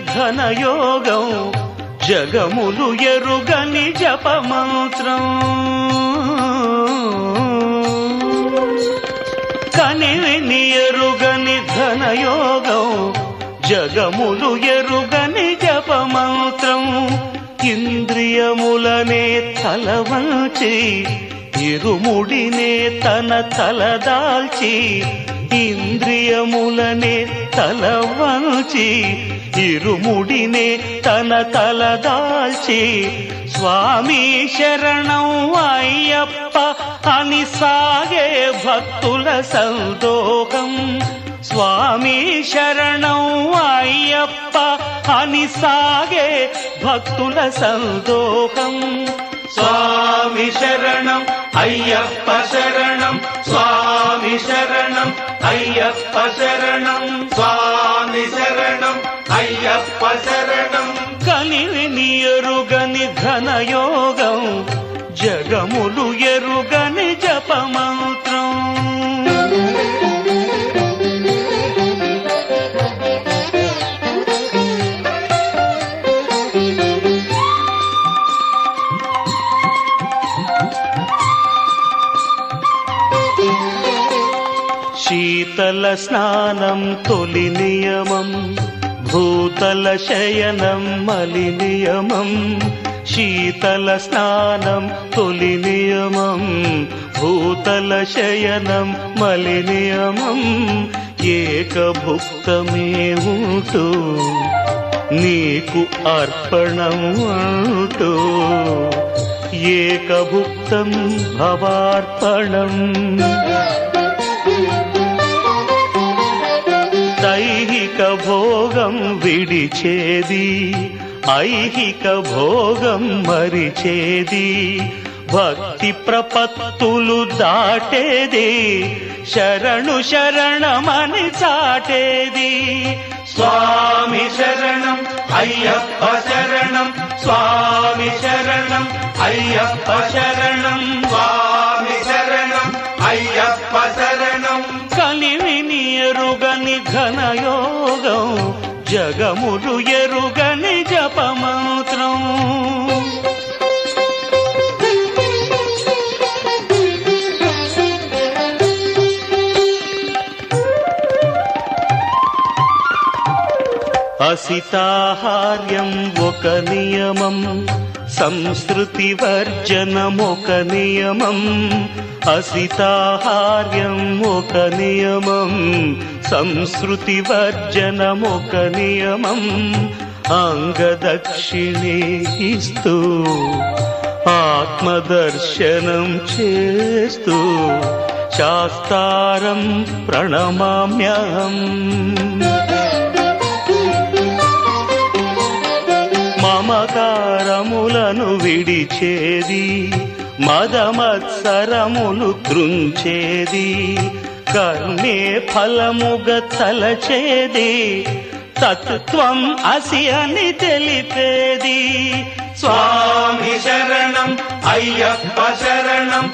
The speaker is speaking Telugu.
ఘనయోగం జగములు ఎరుగని జపమంత్రం కనివిని ఎరుగని ఘనయోగం జగములు ఎరుగని జపమంత్రం ఇంద్రియములనే తలవంచి ఇరుముడినే తన తలదాల్చి ఇంద్రియములనే తలవంచి ఇరుముడినే తన తలదాల్చి స్వామి శరణం అయ్యప్ప అని సాగే భక్తుల సందోహం స్వామి శరణం అయ్యప్ప అని సాగే భక్తుల సందోహం స్వామి శరణం అయ్యప్ప శరణం స్వామి శరణం అయ్యప్ప శరణం స్వామి శరణం అయ్యప్ప శరణం కనివిని ఎరుగని ఘనయోగం జగములు ఎరుగని జపమంత్రం శీతల స్నానం తొలి నియమం భూతల శయనం మలి నియమం శీతల స్నానం తొలి నియమం భూతల శయనం మలి నియమం ఏకభుక్తమే ఉంటూ నీకు అర్పణం అంటూ ఏకభుక్తం భవార్పణం దైహిక భోగం విడిచేది ఐహిక భోగం మరిచేది భక్తి ప్రపత్తులు దాటేది శరణు శరణమని చాటేది స్వామి శరణం అయ్యప్ప శరణం స్వామి శరణం అయ్యప్ప శరణం స్వామి శరణం అయ్యప్ప శరణం కలివిని ఎరుగని ఘనయోగం జగములు ఎరుగని జపమంత్రం అసితాహార్యం ఒక నియమం సంస్కృతి వర్జనం ఒక నియమం అసితాహార్యం ఒక నియమం సంస్కృతి వర్జనం ఒక నియమం అంగదక్షిణే ఇస్తూ ఆత్మదర్శనం చేస్తూ శాస్త్రారం ప్రణమామ్యహం మమకారములను విడిచేది మదమత్సరములు త్రుంచేది కర్మే ఫలముగ తలచేది తత్వం అసి అని తెలిపేది స్వామి శరణం అయ్యప్ప శరణం